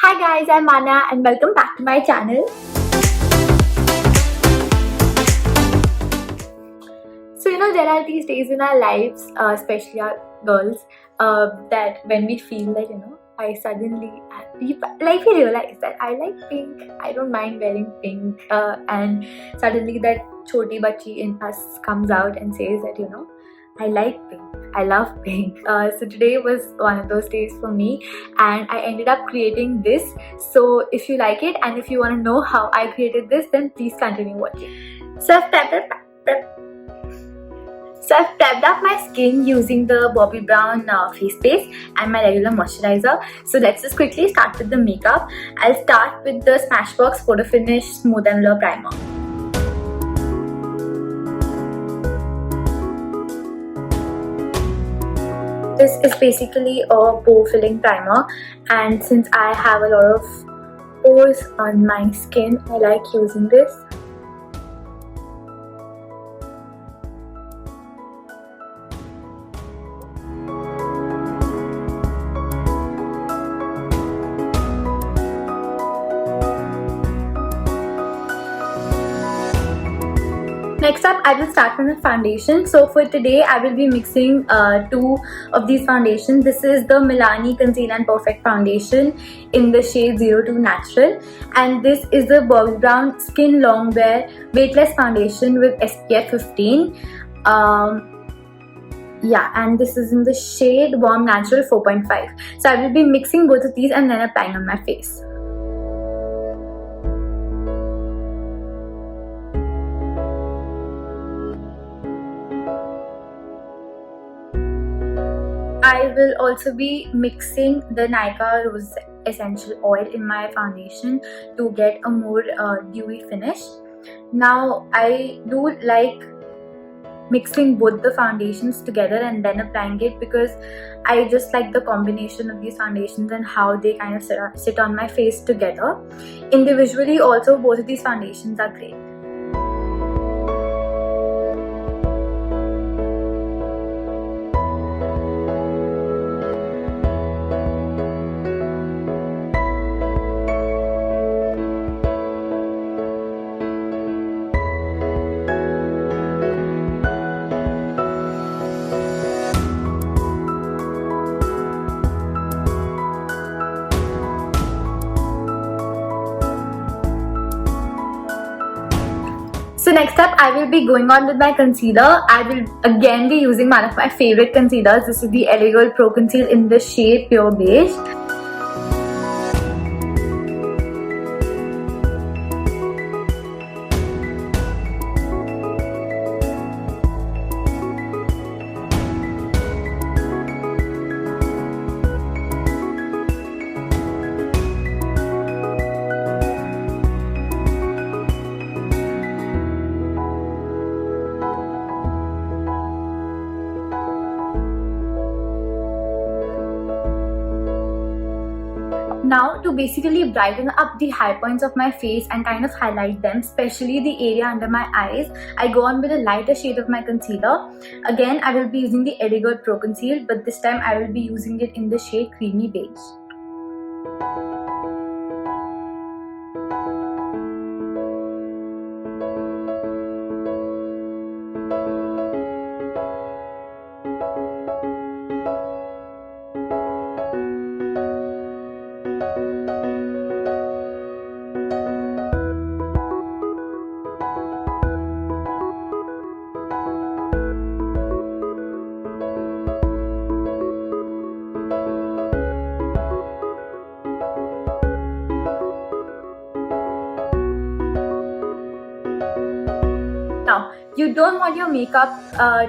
Hi guys, I'm Manya and welcome back to my channel. So there are these days in our lives, especially our girls, that when we feel that we realize that I like pink, I don't mind wearing pink, and suddenly that choti bachi in us comes out and says that I like pink, I love pink. So today was one of those days for me and I ended up creating this. So if you like it and if you want to know how I created this, then please continue watching. So I've prepped up my skin using the Bobbi Brown face base and my regular moisturizer. So let's just quickly start with the makeup. I'll start with the Smashbox Photofinish Smooth and Blur Primer. This is basically a pore filling primer, and since I have a lot of pores on my skin, I like using this. Next up, I will start with the foundation. So for today, I will be mixing two of these foundations. This is the Milani Conceal and Perfect Foundation in the shade 02 Natural. And this is the Bobbi Brown Skin Longwear Weightless Foundation with SPF 15. And this is in the shade Warm Natural 4.5. So I will be mixing both of these and then applying on my face. I will also be mixing the Nykaa Rose Essential Oil in my foundation to get a more dewy finish. Now I do like mixing both the foundations together and then applying it because I just like the combination of these foundations and how they kind of sit on my face together. Individually also, both of these foundations are great. So next up, I will be going on with my concealer. I will again be using one of my favorite concealers. This is the LA Girl Pro Conceal in the shade Pure Beige. Now to basically brighten up the high points of my face and kind of highlight them, especially the area under my eyes, I go on with a lighter shade of my concealer. Again, I will be using the LA Girl Pro Conceal, but this time I will be using it in the shade Creamy Beige. Now, you don't want your makeup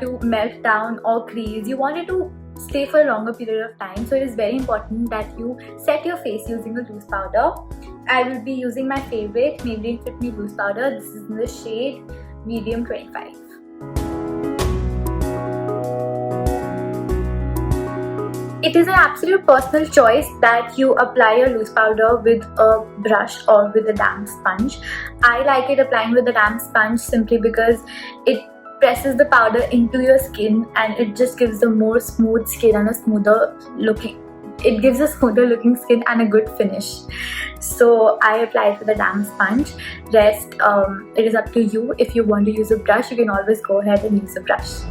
to melt down or crease. You want it to stay for a longer period of time. So it is very important that you set your face using a loose powder. I will be using my favorite Maybelline Fit Me loose powder. This is in the shade Medium 25. It is an absolute personal choice that you apply your loose powder with a brush or with a damp sponge. I like it applying with a damp sponge simply because it presses the powder into your skin and it just gives a more smooth skin and a smoother looking it gives a smoother looking skin and a good finish. So I applied with a damp sponge. Rest, it is up to you. If you want to use a brush, you can always go ahead and use a brush.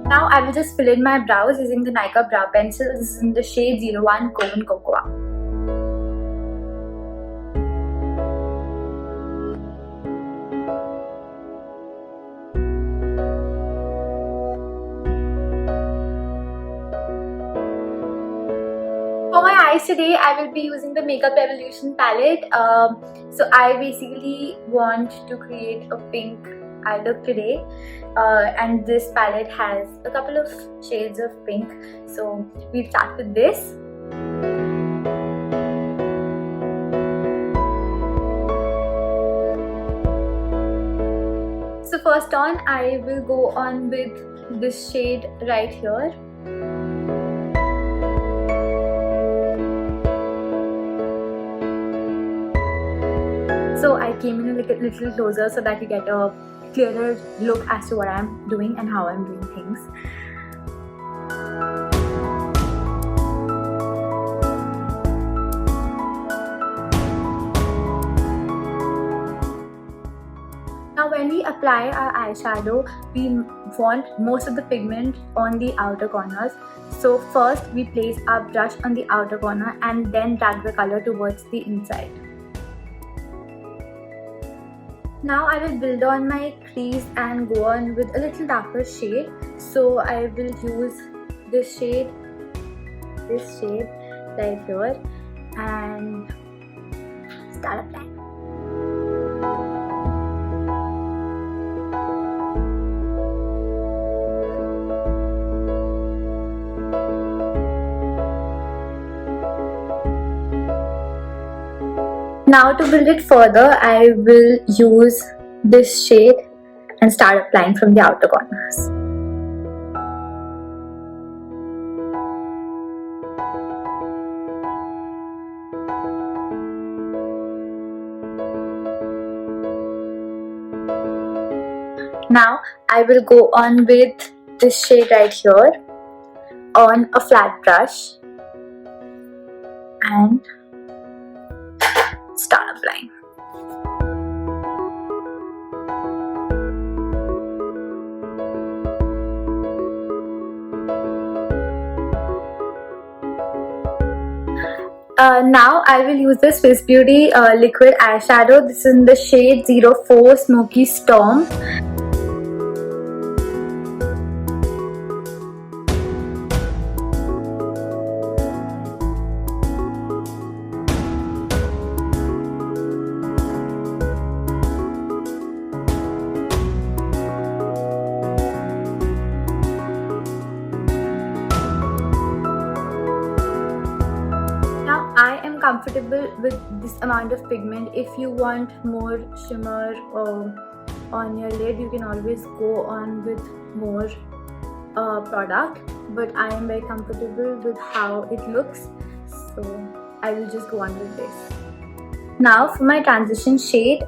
Now I will just fill in my brows using the Nykaa brow pencil. This is in the shade 01 Coven Cocoa. For my eyes today, I will be using the Makeup Revolution palette. So I basically want to create a pink eye look today, and this palette has a couple of shades of pink. So we'll start with this. So first on, I will go on with this shade right here. So I came in a little closer so that you get a clearer look as to what I'm doing and how I'm doing things. Now when we apply our eyeshadow, we want most of the pigment on the outer corners. So first we place our brush on the outer corner and then drag the color towards the inside. Now I will build on my crease and go on with a little darker shade. So I will use this shade right here and start applying. Now to build it further, I will use this shade and start applying from the outer corners. Now I will go on with this shade right here on a flat brush and start applying. Now I will use the Swiss Beauty liquid eyeshadow. This is in the shade 04 Smoky Storm. Comfortable with this amount of pigment. If you want more shimmer on your lid, you can always go on with more product, but I am very comfortable with how it looks, so I will just go on with this. Now for my transition shade,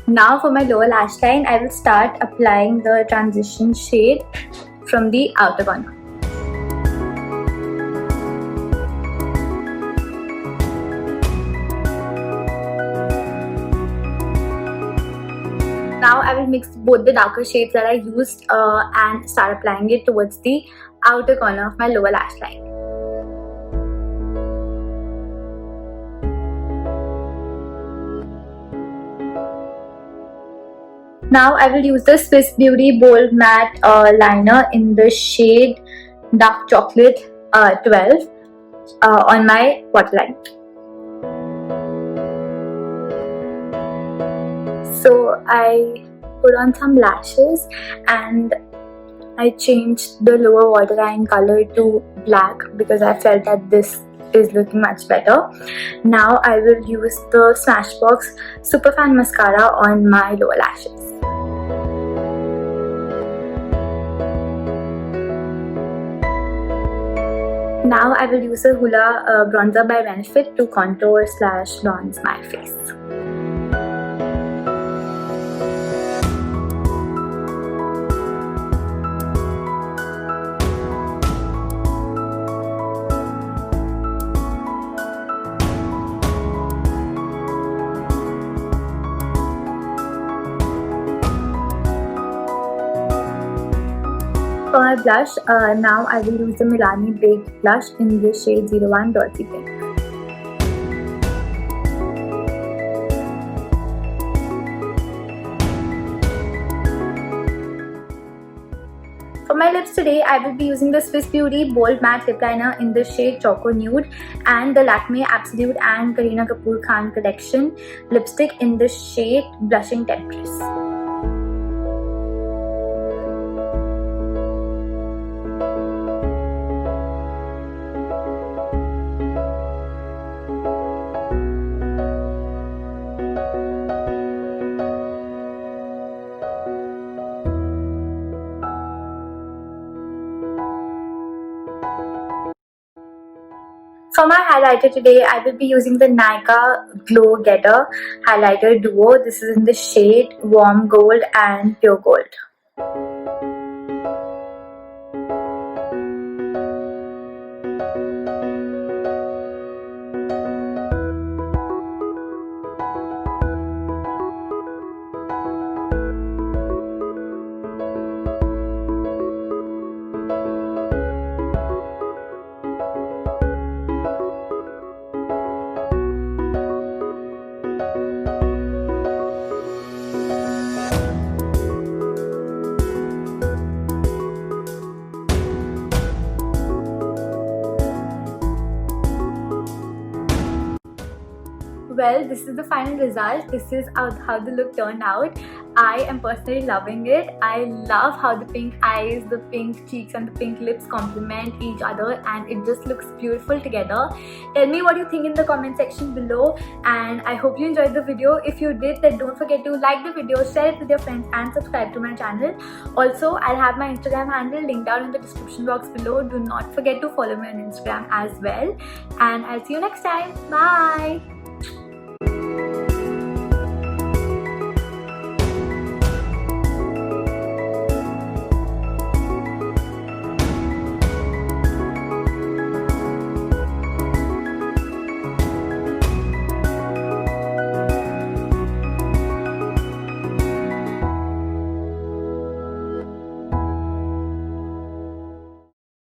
now for my lower lash line, I will start applying the transition shade from the outer corner. Now I will mix both the darker shades that I used and start applying it towards the outer corner of my lower lash line. Now I will use the Swiss Beauty Bold Matte liner in the shade Dark Chocolate 12 on my waterline. So I put on some lashes and I changed the lower waterline color to black because I felt that this is looking much better. Now I will use the Smashbox Superfan Mascara on my lower lashes. Now I will use a Hoola bronzer by Benefit to contour / bronze my face. For my blush, now I will use the Milani Beige blush in the shade 01 Dolce Pink. For my lips today, I will be using the Swiss Beauty Bold Matte Lip Liner in the shade Choco Nude and the Lakme Absolute and Kareena Kapoor Khan Collection lipstick in the shade Blushing Temptress. For my highlighter today, I will be using the Nykaa Glow Getter Highlighter Duo. This is in the shade Warm Gold and Pure Gold. Well, this is the final result. This is how the look turned out. I am personally loving it. I love how the pink eyes, the pink cheeks and the pink lips complement each other, and it just looks beautiful together. Tell me what you think in the comment section below, and I hope you enjoyed the video. If you did, then don't forget to like the video, share it with your friends and subscribe to my channel. Also, I'll have my Instagram handle linked down in the description box below. Do not forget to follow me on Instagram as well, and I'll see you next time. Bye!